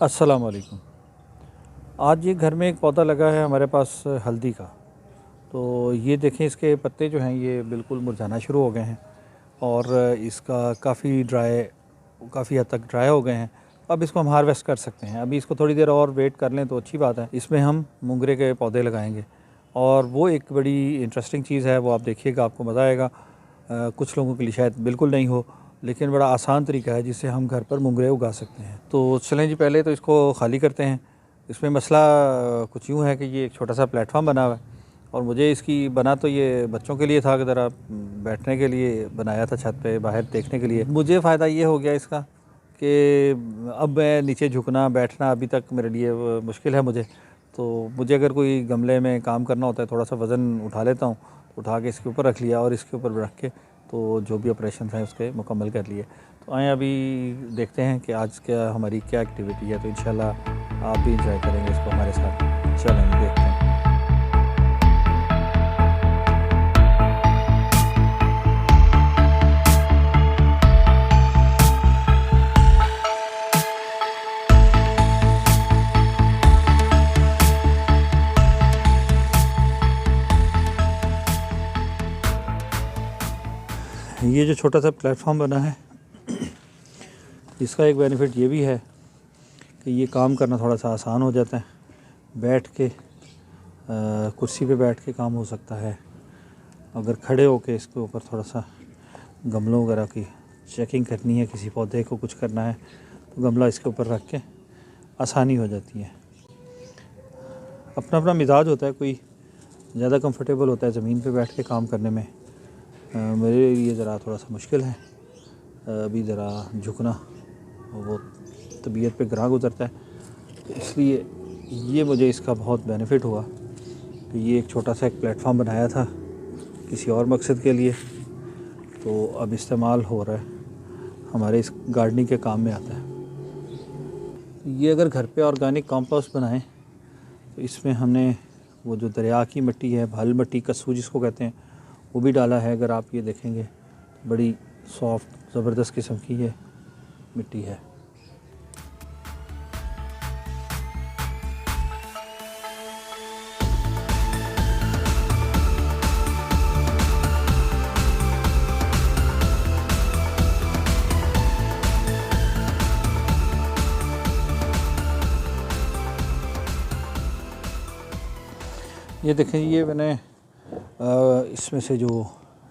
अस्सलाम वालेकुम। आज ये घर में एक पौधा लगा है हमारे पास हल्दी का। तो ये देखें, इसके पत्ते जो हैं ये बिल्कुल मुरझाना शुरू हो गए हैं और इसका काफ़ी हद तक ड्राई हो गए हैं। अब इसको हम हार्वेस्ट कर सकते हैं। अभी इसको थोड़ी देर और वेट कर लें तो अच्छी बात है। इसमें हम मोंगरे के पौधे लगाएंगे और वो एक बड़ी इंटरेस्टिंग चीज़ है, वो आप देखिएगा, आपको मज़ा आएगा। कुछ लोगों के लिए शायद बिल्कुल नहीं हो, लेकिन बड़ा आसान तरीका है जिससे हम घर पर मोंगरे उगा सकते हैं। तो चलें जी, पहले तो इसको खाली करते हैं। इसमें मसला कुछ यूँ है कि ये एक छोटा सा प्लेटफॉर्म बना हुआ है और मुझे इसकी बना तो ये बच्चों के लिए था कि ज़रा बैठने के लिए बनाया था, छत पे बाहर देखने के लिए। मुझे फ़ायदा ये हो गया इसका कि अब मैं नीचे झुकना बैठना अभी तक मेरे लिए मुश्किल है तो मुझे अगर कोई गमले में काम करना होता है, थोड़ा सा वज़न उठा लेता हूँ, उठा के इसके ऊपर रख लिया और इसके ऊपर रख के तो जो भी ऑपरेशन हैं उसके मुकम्मल कर लिए। तो आए अभी देखते हैं कि आज हमारी क्या एक्टिविटी है। तो इंशाल्लाह आप भी इंजॉय करेंगे इसको हमारे साथ। चलें देखते हैं। ये जो छोटा सा प्लेटफॉर्म बना है, इसका एक बेनिफिट ये भी है कि ये काम करना थोड़ा सा आसान हो जाता है। बैठ के कुर्सी पे बैठ के काम हो सकता है। अगर खड़े होके इसके ऊपर थोड़ा सा गमलों वगैरह की चेकिंग करनी है, किसी पौधे को कुछ करना है, तो गमला इसके ऊपर रख के आसानी हो जाती है। अपना अपना मिजाज होता है, कोई ज़्यादा कंफर्टेबल होता है ज़मीन पे बैठ के काम करने में। मेरे लिए ज़रा थोड़ा सा मुश्किल है, अभी ज़रा झुकना वो तबीयत पे ग्रां गुजरता है, तो इसलिए ये मुझे इसका बहुत बेनिफिट हुआ। तो ये एक छोटा सा एक प्लेटफॉर्म बनाया था किसी और मकसद के लिए, तो अब इस्तेमाल हो रहा है, हमारे इस गार्डनिंग के काम में आता है। ये अगर घर पे ऑर्गेनिक कंपोस्ट बनाएं तो इसमें हमने वो जो दरिया की मिट्टी है, भल मिट्टी, कस्सू जिसको कहते हैं, वो भी डाला है। अगर आप ये देखेंगे, बड़ी सॉफ्ट ज़बरदस्त किस्म की ये मिट्टी है। ये देखें, ये मैंने इसमें से जो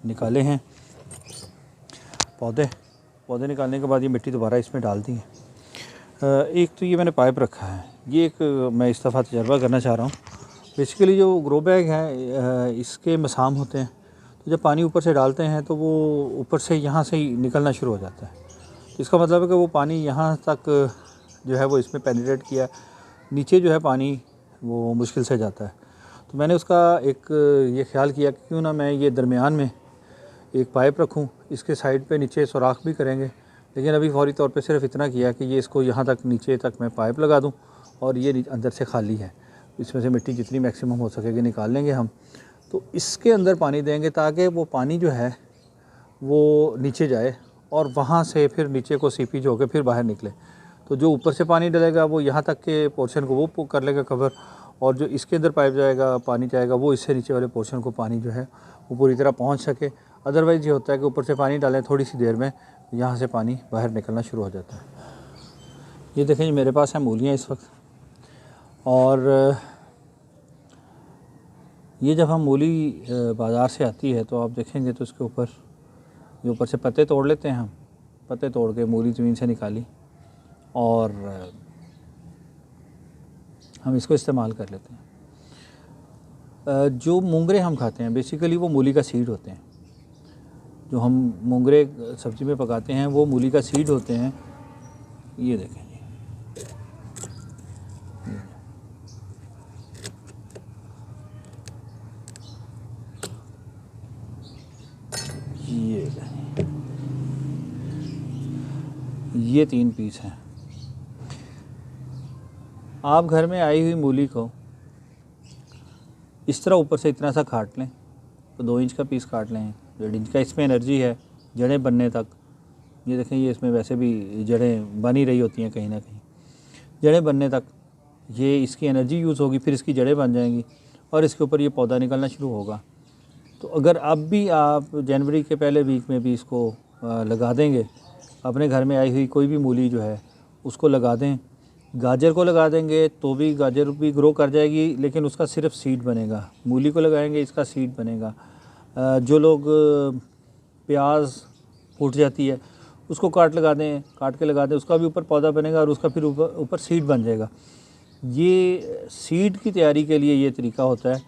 निकाले हैं पौधे निकालने के बाद ये मिट्टी दोबारा इसमें डाल दी है। एक तो ये मैंने पाइप रखा है, ये एक मैं इस दफ़ा तजर्बा करना चाह रहा हूँ। बेसिकली जो ग्रो बैग है इसके मसाम होते हैं, तो जब पानी ऊपर से डालते हैं तो वो ऊपर से यहाँ से ही निकलना शुरू हो जाता है। तो इसका मतलब है कि वो पानी यहाँ तक जो है वो इसमें पेनिट्रेट किया, नीचे जो है पानी वो मुश्किल से जाता है। तो मैंने उसका एक ये ख्याल किया कि क्यों ना मैं ये दरमियान में एक पाइप रखूं, इसके साइड पे नीचे सुराख भी करेंगे, लेकिन अभी फौरी तौर पे सिर्फ इतना किया कि ये इसको यहाँ तक नीचे तक मैं पाइप लगा दूं और ये अंदर से खाली है। इसमें से मिट्टी जितनी मैक्सिमम हो सकेगी निकाल लेंगे हम, तो इसके अंदर पानी देंगे ताकि वो पानी जो है वो नीचे जाए और वहाँ से फिर नीचे को सीपी जो होकर फिर बाहर निकले। तो जो ऊपर से पानी डलेगा वो यहाँ तक के पोर्शन को वो कर लेगा कवर, और जो इसके अंदर पाइप जाएगा, पानी जाएगा, वो इससे नीचे वाले पोर्शन को पानी जो है वो पूरी तरह पहुंच सके। अदरवाइज़ ये होता है कि ऊपर से पानी डालें, थोड़ी सी देर में यहाँ से पानी बाहर निकलना शुरू हो जाता है। ये देखें, ये मेरे पास है मूलियाँ इस वक्त, और ये जब हम मूली बाज़ार से आती है तो आप देखेंगे तो इसके ऊपर ये ऊपर से पत्ते तोड़ लेते हैं हम। पत्ते तोड़ के मूली ज़मीन से निकाली और हम इसको इस्तेमाल कर लेते हैं। जो मोंगरे हम खाते हैं बेसिकली वो मूली का सीड होते हैं। जो हम मोंगरे सब्ज़ी में पकाते हैं वो मूली का सीड होते हैं। ये देखें ये 3 पीस हैं। आप घर में आई हुई मूली को इस तरह ऊपर से इतना सा काट लें, तो 2 इंच का पीस काट लें, 1.5 इंच का। इसमें एनर्जी है जड़ें बनने तक। ये देखें, ये इसमें वैसे भी जड़ें बन ही रही होती हैं कहीं ना कहीं। जड़ें बनने तक ये इसकी एनर्जी यूज़ होगी, फिर इसकी जड़ें बन जाएंगी और इसके ऊपर ये पौधा निकलना शुरू होगा। तो अगर अब भी आप जनवरी के पहले वीक में भी इसको लगा देंगे, अपने घर में आई हुई कोई भी मूली जो है उसको लगा दें, गाजर को लगा देंगे तो भी गाजर भी ग्रो कर जाएगी, लेकिन उसका सिर्फ सीड बनेगा। मूली को लगाएंगे, इसका सीड बनेगा। जो लोग प्याज फूट जाती है उसको काट के लगा दें, उसका भी ऊपर पौधा बनेगा और उसका फिर ऊपर सीड बन जाएगा। ये सीड की तैयारी के लिए ये तरीका होता है।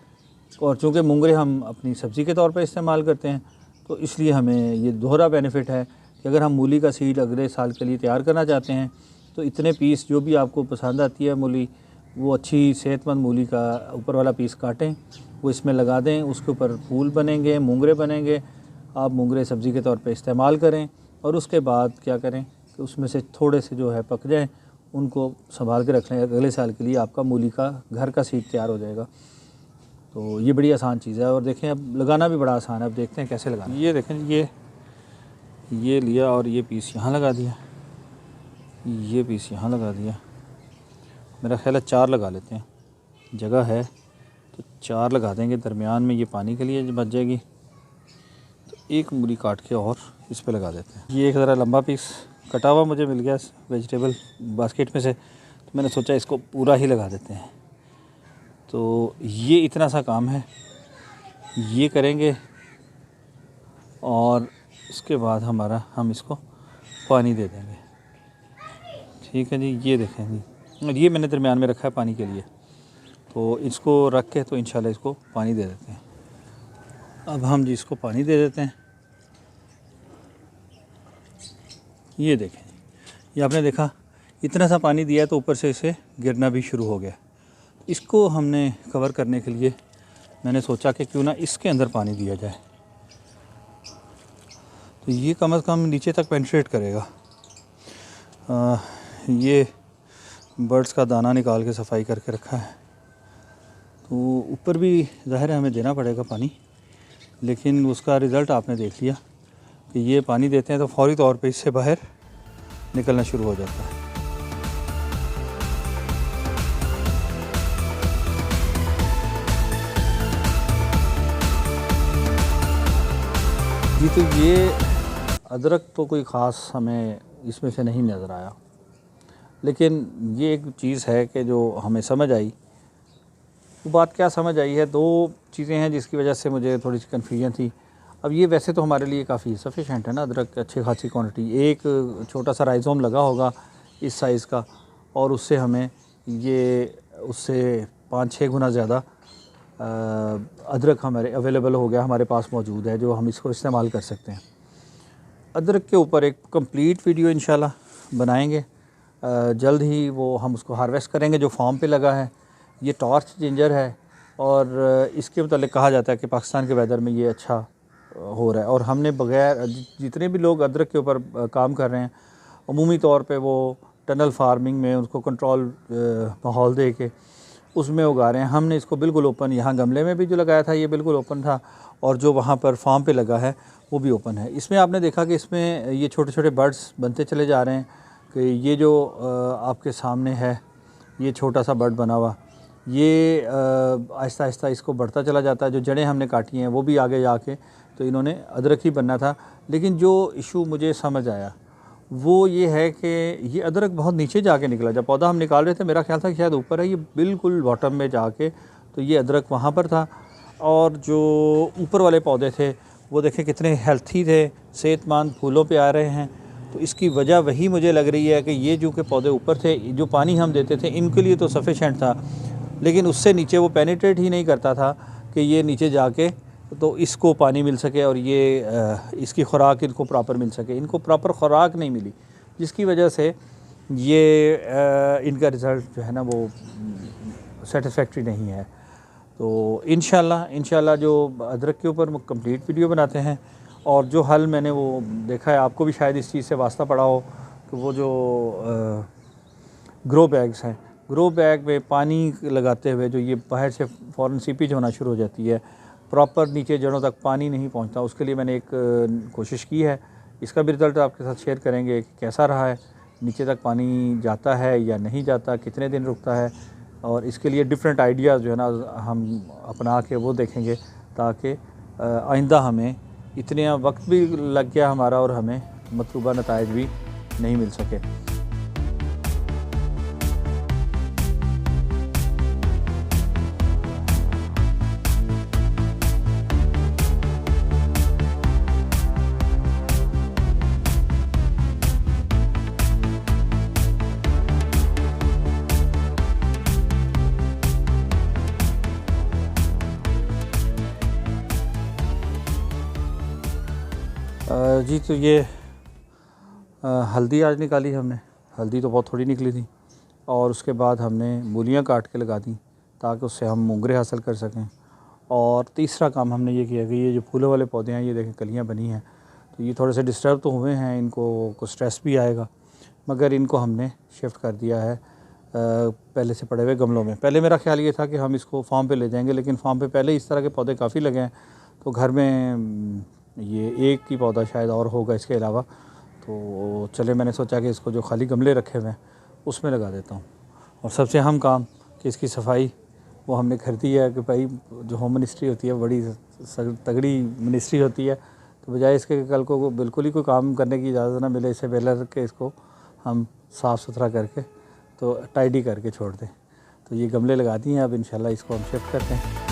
और चूँकि मुंगरे हम अपनी सब्ज़ी के तौर पर इस्तेमाल करते हैं तो इसलिए हमें ये दोहरा बेनिफिट है कि अगर हम मूली का सीड अगले साल के लिए तैयार करना चाहते हैं तो इतने पीस जो भी आपको पसंद आती है मूली, वो अच्छी सेहतमंद मूली का ऊपर वाला पीस काटें, वो इसमें लगा दें, उसके ऊपर फूल बनेंगे, मुंगरे बनेंगे। आप मुंगरे सब्ज़ी के तौर पे इस्तेमाल करें और उसके बाद क्या करें कि उसमें से थोड़े से जो है पक जाएँ, उनको संभाल के रख लें। अगले साल के लिए आपका मूली का घर का सीड तैयार हो जाएगा। तो ये बड़ी आसान चीज़ है और देखें अब लगाना भी बड़ा आसान है। अब देखते हैं कैसे लगाना। ये देखें, ये लिया और ये पीस यहाँ लगा दिया, ये पीस यहाँ लगा दिया। मेरा ख्याल है 4 लगा लेते हैं, जगह है तो 4 लगा देंगे। दरमियान में ये पानी के लिए बच जाएगी। तो एक मूली काट के और इस पे लगा देते हैं। ये एक ज़रा लंबा पीस कटा हुआ मुझे मिल गया वेजिटेबल बास्केट में से, तो मैंने सोचा इसको पूरा ही लगा देते हैं। तो ये इतना सा काम है, ये करेंगे और उसके बाद हम इसको पानी दे देंगे। ठीक है जी, ये देखें जी, और ये मैंने दरमियान में रखा है पानी के लिए। तो इसको रख के तो इंशाल्लाह इसको पानी दे देते हैं। अब हम जी इसको पानी दे देते हैं। ये देखें, ये आपने देखा इतना सा पानी दिया तो ऊपर से इसे गिरना भी शुरू हो गया। इसको हमने कवर करने के लिए मैंने सोचा कि क्यों ना इसके अंदर पानी दिया जाए, तो ये कम से कम नीचे तक पेनिट्रेट करेगा। ये बर्ड्स का दाना निकाल के सफाई करके रखा है, तो ऊपर भी ज़ाहिर है हमें देना पड़ेगा पानी, लेकिन उसका रिज़ल्ट आपने देख लिया कि ये पानी देते हैं तो फौरी तौर पे इससे बाहर निकलना शुरू हो जाता है। जी, तो ये अदरक तो कोई ख़ास हमें इसमें से नहीं नज़र आया, लेकिन ये एक चीज़ है कि जो हमें समझ आई। वो बात क्या समझ आई है, 2 चीज़ें हैं जिसकी वजह से मुझे थोड़ी सी कन्फ्यूजन थी। अब ये वैसे तो हमारे लिए काफ़ी सफिशेंट है ना, अदरक अच्छी खासी क्वांटिटी। एक छोटा सा राइज़ोम लगा होगा इस साइज़ का, और उससे हमें ये उससे 5-6 गुना ज़्यादा अदरक हमारे अवेलेबल हो गया, हमारे पास मौजूद है, जो हम इसको इस्तेमाल कर सकते हैं। अदरक के ऊपर एक कंप्लीट वीडियो इंशाल्लाह बनाएंगे जल्द ही। वो हम उसको हार्वेस्ट करेंगे जो फार्म पे लगा है। ये टॉर्च जिंजर है और इसके मतलब कहा जाता है कि पाकिस्तान के वेदर में ये अच्छा हो रहा है। और हमने बगैर जितने भी लोग अदरक के ऊपर काम कर रहे हैं, अमूमी तौर पे वो टनल फार्मिंग में उसको कंट्रोल माहौल दे के उसमें उगा रहे हैं। हमने इसको बिल्कुल ओपन, यहाँ गमले में भी जो लगाया था ये बिल्कुल ओपन था, और जो वहाँ पर फार्म पे लगा है वो भी ओपन है। इसमें आपने देखा कि इसमें ये छोटे छोटे बर्ड्स बनते चले जा रहे हैं कि ये जो आपके सामने है ये छोटा सा बर्ड बना हुआ, ये आहिस्ता आहिस्ता इसको बढ़ता चला जाता है। जो जड़ें हमने काटी हैं वो भी आगे जाके तो इन्होंने अदरक ही बनना था। लेकिन जो इशू मुझे समझ आया वो ये है कि ये अदरक बहुत नीचे जाके निकला। जब पौधा हम निकाल रहे थे मेरा ख्याल था कि शायद ऊपर है, ये बिल्कुल बॉटम में जाके तो ये अदरक वहाँ पर था। और जो ऊपर वाले पौधे थे वो देखें कितने हेल्थी थे, सेहतमंद फूलों पे आ रहे हैं। तो इसकी वजह वही मुझे लग रही है कि ये जो कि पौधे ऊपर थे, जो पानी हम देते थे इनके लिए तो सफिशेंट था, लेकिन उससे नीचे वो पेनिट्रेट ही नहीं करता था कि ये नीचे जाके तो इसको पानी मिल सके और ये इसकी खुराक इनको प्रॉपर मिल सके। इनको प्रॉपर खुराक नहीं मिली, जिसकी वजह से ये इनका रिज़ल्ट जो है ना वो सेटिस्फैक्ट्री नहीं है। तो इंशाल्लाह जो अदरक के ऊपर कंप्लीट वीडियो बनाते हैं। और जो हल मैंने वो देखा है, आपको भी शायद इस चीज़ से वास्ता पड़ा हो, कि वो जो ग्रो बैग्स हैं, ग्रो बैग में पानी लगाते हुए जो ये बाहर से फ़ौरन सीपेज होना शुरू हो जाती है, प्रॉपर नीचे जड़ों तक पानी नहीं पहुंचता। उसके लिए मैंने एक कोशिश की है, इसका भी रिज़ल्ट आपके साथ शेयर करेंगे कि कैसा रहा है। नीचे तक पानी जाता है या नहीं जाता, कितने दिन रुकता है, और इसके लिए डिफरेंट आइडियाज़ जो है ना हम अपना के वो देखेंगे, ताकि आइंदा हमें इतने वक्त भी लग गया हमारा और हमें मतलूबा नताइज भी नहीं मिल सके। जी तो ये हल्दी आज निकाली हमने। हल्दी तो बहुत थोड़ी निकली थी, और उसके बाद हमने मूलियाँ काट के लगा दी ताकि उससे हम मोंगरे हासिल कर सकें। और तीसरा काम हमने ये किया कि ये जो फूलों वाले पौधे हैं, ये देखें कलियाँ बनी हैं, तो ये थोड़े से डिस्टर्ब तो हुए हैं, इनको कुछ स्ट्रेस भी आएगा, मगर इनको हमने शिफ्ट कर दिया है पहले से पड़े हुए गमलों में। पहले मेरा ख्याल ये था कि हम इसको फार्म पे ले जाएंगे, लेकिन फार्म पे पहले इस तरह के पौधे काफ़ी लगे हैं, तो घर में ये एक ही पौधा शायद और होगा इसके अलावा, तो चले मैंने सोचा कि इसको जो खाली गमले रखे हुए हैं उसमें लगा देता हूँ। और सबसे अहम काम कि इसकी सफाई वो हमने कर दी है कि भाई जो होम मिनिस्ट्री होती है बड़ी तगड़ी मिनिस्ट्री होती है, तो बजाय इसके कल को बिल्कुल ही कोई काम करने की इजाज़त ना मिले, इससे बेहतर के इसको हम साफ़ सुथरा करके तो टाइडी करके छोड़ दें। तो ये गमले लगा दिए हैं, अब इंशाल्लाह इसको हम शिफ्ट करते हैं।